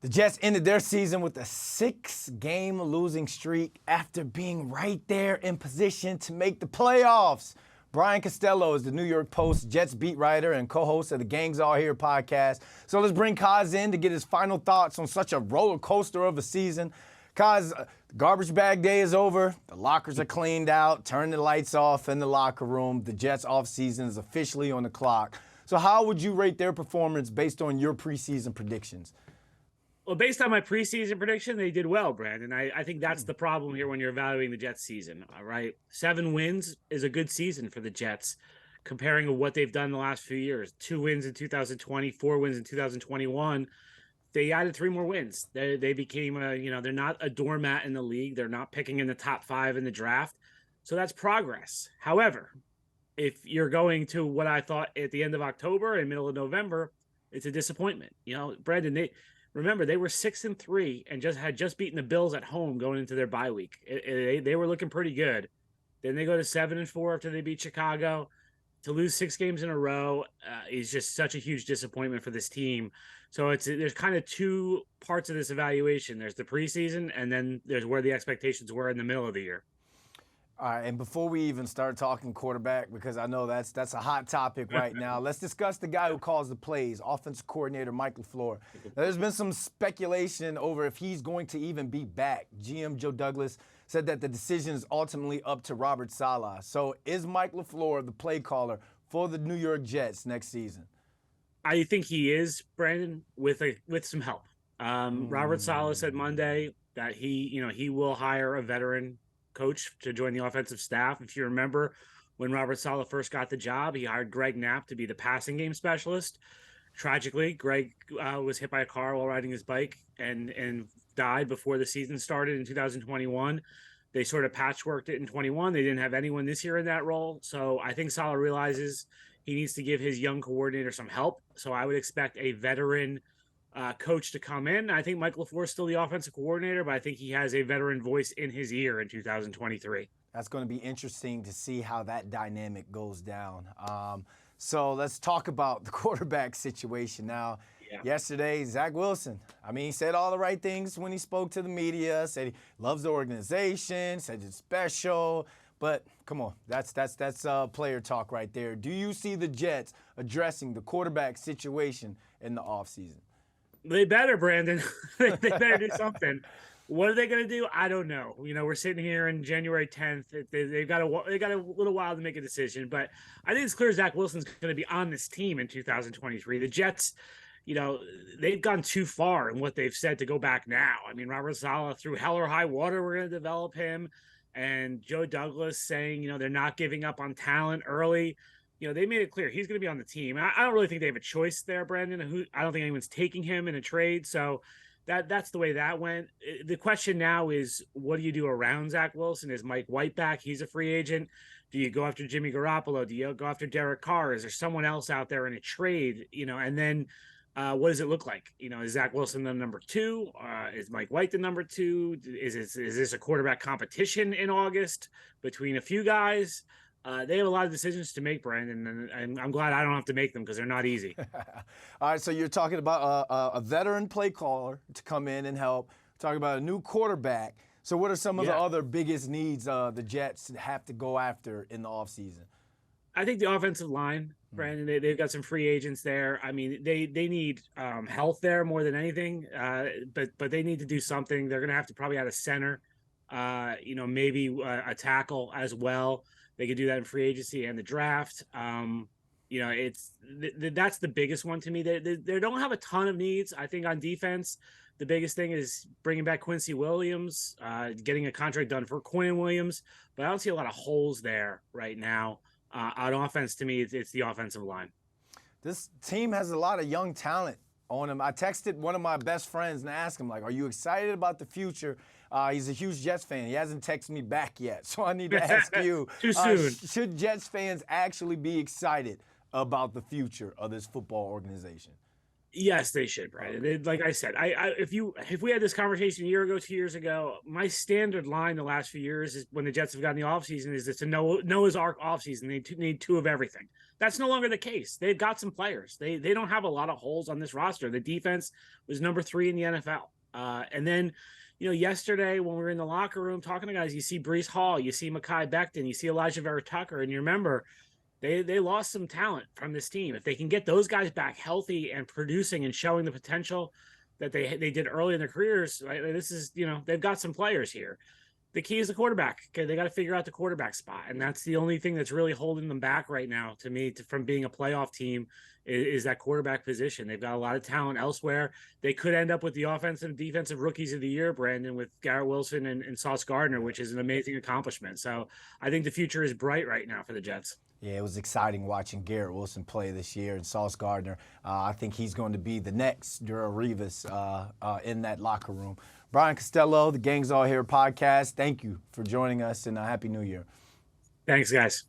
The Jets ended their season with a 6-game losing streak after being right there in position to make the playoffs. Brian Costello is the New York Post Jets beat writer and co-host of the Gangs All Here podcast. So let's bring Kaz in to get his final thoughts on such a roller coaster of a season. Kaz, garbage bag day is over. The lockers are cleaned out. Turn the lights off in the locker room. The Jets offseason is officially on the clock. So how would you rate their performance based on your preseason predictions? Well, based on my preseason prediction, they did well, Brandon. I think that's the problem here when you're evaluating the Jets season. All right. 7 wins is a good season for the Jets, comparing to what they've done the last few years. 2 wins in 2020, 4 wins in 2021. They added 3 more wins. They became they're not a doormat in the league. They're not picking in the top 5 in the draft. So that's progress. However, if you're going to what I thought at the end of October and middle of November, it's a disappointment. Brandon, Remember, they were 6-3 and had just beaten the Bills at home going into their bye week. They were looking pretty good. Then they go to 7-4 after they beat Chicago. To lose 6 games in a row is just such a huge disappointment for this team. So there's kind of 2 parts of this evaluation. There's the preseason, and then there's where the expectations were in the middle of the year. All right, and before we even start talking quarterback, because I know that's a hot topic right now, let's discuss the guy who calls the plays, offensive coordinator Mike LaFleur. Now, there's been some speculation over if he's going to even be back. GM Joe Douglas said that the decision is ultimately up to Robert Saleh. So is Mike LaFleur the play caller for the New York Jets next season? I think he is, Brandon, with some help. Robert Saleh said Monday that he will hire a veteran coach to join the offensive staff. If you remember, when Robert Saleh first got the job, he hired Greg Knapp to be the passing game specialist. Tragically, Greg was hit by a car while riding his bike and died before the season started in 2021. They sort of patchworked it in 21. They didn't have anyone this year in that role. So I think Saleh realizes he needs to give his young coordinator some help. So I would expect a veteran coach to come in. I think Mike LaFleur is still the offensive coordinator, but I think he has a veteran voice in his ear in 2023. That's going to be interesting to see how that dynamic goes down. So let's talk about the quarterback situation now. Yesterday, Zach Wilson, he said all the right things when he spoke to the media, said he loves the organization, said it's special. But come on, that's player talk right there. Do you see the Jets addressing the quarterback situation in the offseason? They better, Brandon. They better do something. What are they going to do? I don't know. We're sitting here in January 10th. They've got a little while to make a decision, but I think it's clear Zach Wilson's going to be on this team in 2023. The Jets, they've gone too far in what they've said to go back now. Robert Saleh, through hell or high water, we're going to develop him. And Joe Douglas saying, they're not giving up on talent early. They made it clear he's going to be on the team. I don't really think they have a choice there, Brandon. I don't think anyone's taking him in a trade. So that's the way that went. The question now is, what do you do around Zach Wilson? Is Mike White back? He's a free agent. Do you go after Jimmy Garoppolo? Do you go after Derek Carr? Is there someone else out there in a trade? And then what does it look like? Is Zach Wilson the number 2? Is Mike White the number 2? Is this a quarterback competition in August between a few guys? They have a lot of decisions to make, Brandon, and I'm glad I don't have to make them because they're not easy. All right, so you're talking about a veteran play caller to come in and help. We're talking about a new quarterback. So what are some of the other biggest needs the Jets have to go after in the offseason? I think the offensive line, Brandon, they've got some free agents there. They need health there more than anything, but they need to do something. They're going to have to probably add a center, maybe a tackle as well. They could do that in free agency and the draft. That's the biggest one to me. They don't have a ton of needs. I think on defense, the biggest thing is bringing back Quincy Williams, getting a contract done for Quinn Williams. But I don't see a lot of holes there right now. On offense, to me, it's the offensive line. This team has a lot of young talent on them. I texted one of my best friends and asked him, are you excited about the future? He's a huge Jets fan. He hasn't texted me back yet, so I need to ask you. Too soon. Should Jets fans actually be excited about the future of this football organization? Yes, they should, Brandon. Like I said, if we had this conversation a year ago, 2 years ago, my standard line the last few years is when the Jets have gotten the offseason is it's a Noah's Ark offseason. They need two of everything. That's no longer the case. They've got some players. They don't have a lot of holes on this roster. The defense was number 3 in the NFL. And then, yesterday when we were in the locker room talking to guys, you see Breece Hall, you see Mekhi Becton, you see Elijah Vera Tucker, and you remember they lost some talent from this team. If they can get those guys back healthy and producing and showing the potential that they did early in their careers, right? This is, they've got some players here. The key is the quarterback. Okay, they got to figure out the quarterback spot, and that's the only thing that's really holding them back right now. To me, from being a playoff team, is that quarterback position. They've got a lot of talent elsewhere. They could end up with the offensive and defensive rookies of the year, Brandon, with Garrett Wilson and Sauce Gardner, which is an amazing accomplishment. So I think the future is bright right now for the Jets. Yeah, it was exciting watching Garrett Wilson play this year and Sauce Gardner. I think he's going to be the next Darrelle Revis in that locker room. Brian Costello, the Gang's All Here podcast, thank you for joining us, and Happy New Year. Thanks, guys.